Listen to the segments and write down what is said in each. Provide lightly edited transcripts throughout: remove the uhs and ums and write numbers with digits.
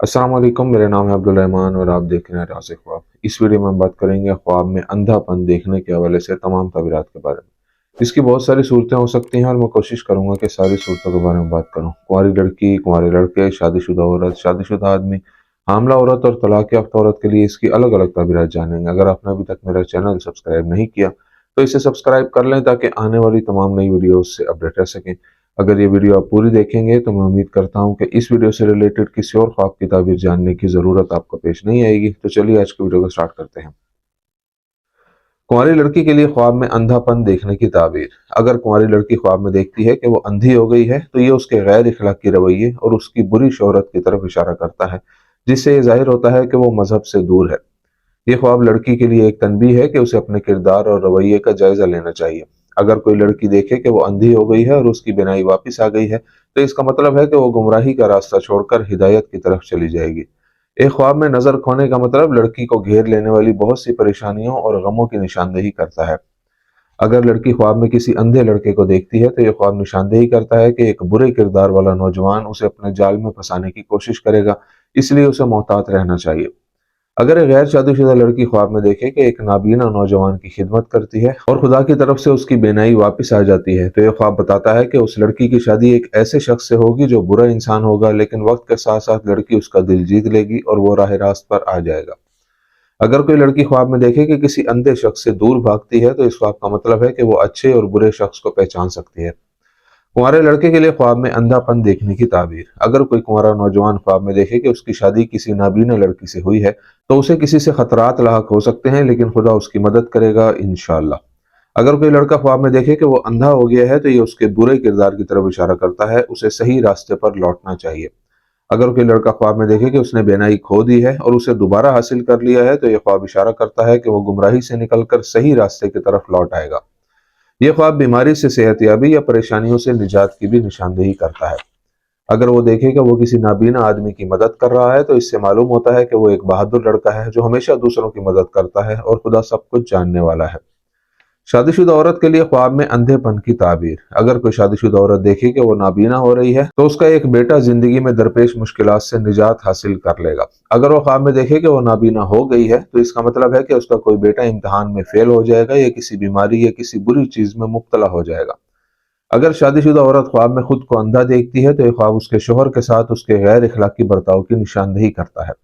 अस्सलाम वालेकुम, मेरा नाम है अब्दुल रहमान और आप देख रहे हैं राज़ ख्वाब। इस वीडियो में हम बात करेंगे ख्वाब में अंधापन देखने के हवाले से तमाम तबीरात के बारे में। इसकी बहुत सारी सूरतें हो सकती हैं और मैं कोशिश करूंगा कि सारी सूरतों के बारे में बात करूं। कुंवारी लड़की, कुंवारे लड़के, शादीशुदा औरत, शादीशुदा आदमी, हामला औरत और तलाक याफ्ता औरत के लिए इसकी अलग अलग तबीरात जानेंगे। अगर आपने अभी तक मेरा चैनल सब्सक्राइब नहीं किया तो इसे सब्सक्राइब कर लें ताकि आने वाली तमाम नई वीडियोज़ से अपडेट रह सकें। अगर ये वीडियो आप पूरी देखेंगे तो मैं उम्मीद करता हूँ कि इस वीडियो से रिलेटेड किसी और ख्वाब की ताबीर जानने की ज़रूरत आपको पेश नहीं आएगी। तो चलिए आज की वीडियो को स्टार्ट करते हैं। कुंवारी लड़की के लिए ख्वाब में अंधापन देखने की ताबीर। अगर कुंवारी लड़की ख्वाब में देखती है कि वो अंधी हो गई है तो ये उसके गैर इखलाकी रवैये और उसकी बुरी शोहरत की तरफ इशारा करता है, जिससे ये जाहिर होता है कि वो मजहब से दूर है। ये ख्वाब लड़की के लिए एक तनबीह है कि उसे अपने किरदार और रवैये का जायजा लेना चाहिए। अगर कोई लड़की देखे कि वो अंधी हो गई है और उसकी बिनाई वापस आ गई है तो इसका मतलब है कि वो गुमराही का रास्ता छोड़कर हिदायत की तरफ चली जाएगी। एक ख्वाब में नजर खोने का मतलब लड़की को घेर लेने वाली बहुत सी परेशानियों और गमों की निशानदेही करता है। अगर लड़की ख्वाब में किसी अंधे लड़के को देखती है तो यह ख्वाब निशानदेही करता है कि एक बुरे किरदार वाला नौजवान उसे अपने जाल में फंसाने की कोशिश करेगा, इसलिए उसे मोहतात रहना चाहिए। अगर एक गैर शादीशुदा लड़की ख्वाब में देखे कि एक नाबीना नौजवान की खिदमत करती है और खुदा की तरफ से उसकी बेनाई वापस आ जाती है तो यह ख्वाब बताता है कि उस लड़की की शादी एक ऐसे शख्स से होगी जो बुरा इंसान होगा, लेकिन वक्त के साथ साथ लड़की उसका दिल जीत लेगी और वो राह रास्त पर आ जाएगा। अगर कोई लड़की ख्वाब में देखे कि किसी अंधे शख्स से दूर भागती है तो इस ख्वाब का मतलब है कि वो अच्छे और बुरे शख्स को पहचान सकती है। कुंवारे लड़के के लिए ख्वाब में अंधापन देखने की ताबीर। अगर कोई कुंवारा नौजवान ख्वाब में देखे कि उसकी शादी किसी नाबीना लड़की से हुई है तो उसे किसी से खतरात लाहक हो सकते हैं, लेकिन खुदा उसकी मदद करेगा इंशाअल्लाह। अगर कोई लड़का ख्वाब में देखे कि वो अंधा हो गया है तो ये उसके बुरे किरदार की तरफ इशारा करता है, उसे सही रास्ते पर लौटना चाहिए। अगर कोई लड़का ख्वाब में देखे कि उसने बेनाई खो दी है और उसे दोबारा हासिल कर लिया है तो यह ख्वाब इशारा करता है कि वो गुमराही से निकलकर सही रास्ते की तरफ लौट आएगा। ये ख्वाब बीमारी से सेहतयाबी या परेशानियों से निजात की भी निशानदेही करता है। अगर वो देखे कि वो किसी नाबीना आदमी की मदद कर रहा है तो इससे मालूम होता है कि वो एक बहादुर लड़का है जो हमेशा दूसरों की मदद करता है और खुदा सब कुछ जानने वाला है। शादीशुदा औरत के लिए ख्वाब में अंधेपन की ताबीर। अगर कोई शादीशुदा औरत देखे कि वो नाबीना हो रही है तो उसका एक बेटा जिंदगी में दरपेश मुश्किलात से निजात हासिल कर लेगा। अगर वो ख्वाब में देखे कि वो नाबीना हो गई है तो इसका मतलब है कि उसका कोई बेटा इम्तिहान में फेल हो जाएगा या किसी बीमारी या किसी बुरी चीज में मुब्तला हो जाएगा। अगर शादीशुदा औरत ख्वाब में खुद को अंधा देखती है तो यह ख्वाब उसके शोहर के साथ उसके गैर इखलाकी बर्ताव की निशानदेही करता है।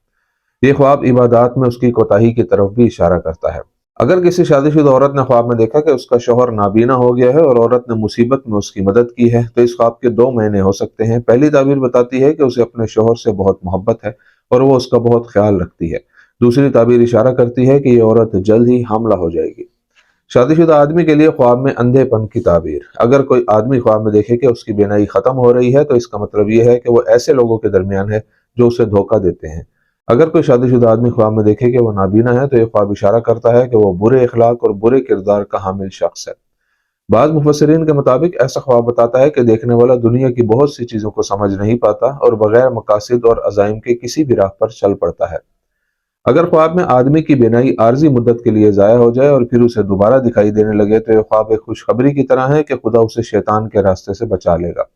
ये ख्वाब इबादत में उसकी कोताही की तरफ भी इशारा करता है। अगर किसी शादीशुदा औरत ने ख्वाब में देखा कि उसका शोहर नाबीना हो गया है और औरत ने मुसीबत में उसकी मदद की है तो इस ख्वाब के दो महीने हो सकते हैं। पहली ताबीर बताती है कि उसे अपने शोहर से बहुत मोहब्बत है और वो उसका बहुत ख्याल रखती है। दूसरी ताबीर इशारा करती है कि ये औरत जल्द ही हामला हो जाएगी। शादीशुदा आदमी के लिए ख्वाब में अंधेपन की ताबीर। अगर कोई आदमी ख्वाब में देखे कि उसकी बीनाई खत्म हो रही है तो इसका मतलब यह है कि वो ऐसे लोगों के दरमियान है जो उसे धोखा देते हैं। अगर कोई शादीशुदा आदमी ख्वाब में देखे कि वो नाबीना है तो यह ख्वाब इशारा करता है कि वो बुरे अखलाक और बुरे किरदार का हामिल शख्स है। बाज मुफस्सिरीन के मुताबिक ऐसा ख्वाब बताता है कि देखने वाला दुनिया की बहुत सी चीजों को समझ नहीं पाता और बगैर मकासद और अजाइम के किसी भी राह पर चल पड़ता है। अगर ख्वाब में आदमी की बीनाई आर्जी मुद्दत के लिए ज़ाया हो जाए और फिर उसे दोबारा दिखाई देने लगे तो यह ख्वाब एक खुशखबरी की तरह है कि खुदा उसे शैतान के रास्ते से बचा लेगा।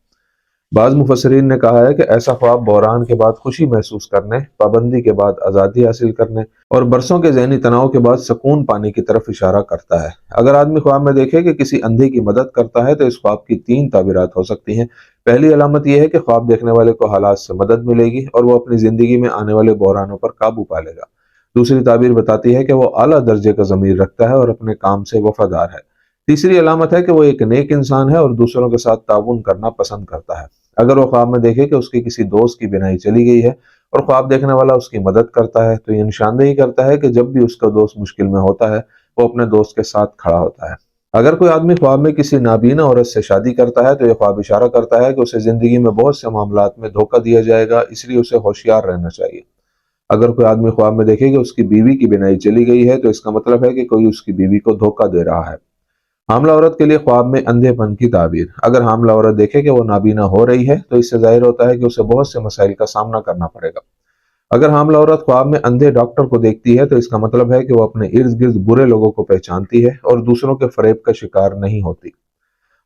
बाज़ मुफस्सिरीन ने कहा है कि ऐसा ख्वाब बहरान के बाद खुशी महसूस करने, पाबंदी के बाद आज़ादी हासिल करने और बरसों के ज़हनी तनाव के बाद सुकून पाने की तरफ इशारा करता है। अगर आदमी ख्वाब में देखे कि किसी अंधे की मदद करता है तो इस ख्वाब की तीन ताबीरात हो सकती हैं। पहली अलामत यह है कि ख्वाब देखने वाले को हालात से मदद मिलेगी और वो अपनी ज़िंदगी में आने वाले बहरानों पर काबू पा लेगा। दूसरी ताबीर बताती है कि वो आला दर्जे का ज़मीर रखता है और अपने काम से वफादार है। तीसरी अलामत है कि वो एक नेक इंसान है और दूसरों के साथ ताउन करना पसंद करता है। अगर वो ख्वाब में देखे कि उसके किसी दोस्त की बिनाई चली गई है और ख्वाब देखने वाला उसकी मदद करता है तो ये निशानदेही करता है कि जब भी उसका दोस्त मुश्किल में होता है वो अपने दोस्त के साथ खड़ा होता है। अगर कोई आदमी ख्वाब में किसी नाबीना औरत से शादी करता है तो यह ख्वाब इशारा करता है कि उसे जिंदगी में बहुत से मामलात में धोखा दिया जाएगा, इसलिए उसे होशियार रहना चाहिए। अगर कोई आदमी ख्वाब में देखे कि उसकी बीवी की बिनाई चली गई है तो इसका मतलब है कि कोई उसकी बीवी को धोखा दे रहा है। हामला औरत के लिए ख्वाब में अंधेपन की ताबीर। अगर हामला औरत देखे कि वो नाबीना हो रही है तो इससे जाहिर होता है कि उसे बहुत से मसाइल का सामना करना पड़ेगा। अगर हामला औरत ख्वाब में अंधे डॉक्टर को देखती है तो इसका मतलब है कि वो अपने इर्द गिर्द बुरे लोगों को पहचानती है और दूसरों के फरेब का शिकार नहीं होती।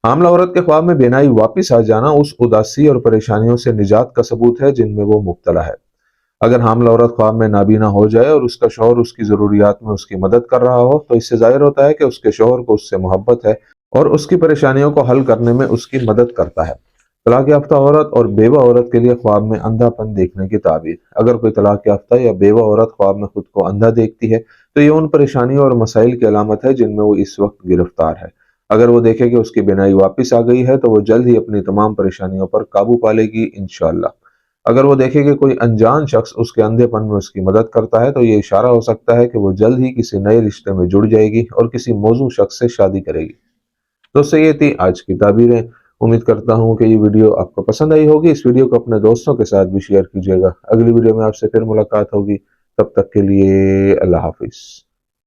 हामला औरत के ख्वाब में बेनाई वापिस आ जाना उस उदासी और परेशानियों से निजात का सबूत है जिनमें वो मुब्तला है। اگر حاملہ عورت خواب میں نابینا ہو جائے اور اس کا شوہر اس کی ضروریات میں اس کی مدد کر رہا ہو تو اس سے ظاہر ہوتا ہے کہ اس کے شوہر کو اس سے محبت ہے اور اس کی پریشانیوں کو حل کرنے میں اس کی مدد کرتا ہے۔ طلاق یافتہ عورت اور بیوہ عورت کے لیے خواب میں اندھا پن دیکھنے کی تعبیر۔ اگر کوئی طلاق یافتہ یا بیوہ عورت خواب میں خود کو اندھا دیکھتی ہے تو یہ ان پریشانیوں اور مسائل کی علامت ہے جن میں وہ اس وقت گرفتار ہے۔ اگر وہ دیکھے کہ اس کی بینائی واپس آ گئی ہے تو وہ جلد ہی اپنی تمام پریشانیوں پر قابو پا لے گی انشاءاللہ۔ اگر وہ دیکھے کہ کوئی انجان شخص اس کے اندھے پن میں اس کی مدد کرتا ہے تو یہ اشارہ ہو سکتا ہے کہ وہ جلد ہی کسی نئے رشتے میں جڑ جائے گی اور کسی موزوں شخص سے شادی کرے گی۔ دوستو یہ تھی آج کی تعبیریں۔ امید کرتا ہوں کہ یہ ویڈیو آپ کو پسند آئی ہوگی۔ اس ویڈیو کو اپنے دوستوں کے ساتھ بھی شیئر کیجیے گا۔ اگلی ویڈیو میں آپ سے پھر ملاقات ہوگی، تب تک کے لیے اللہ حافظ۔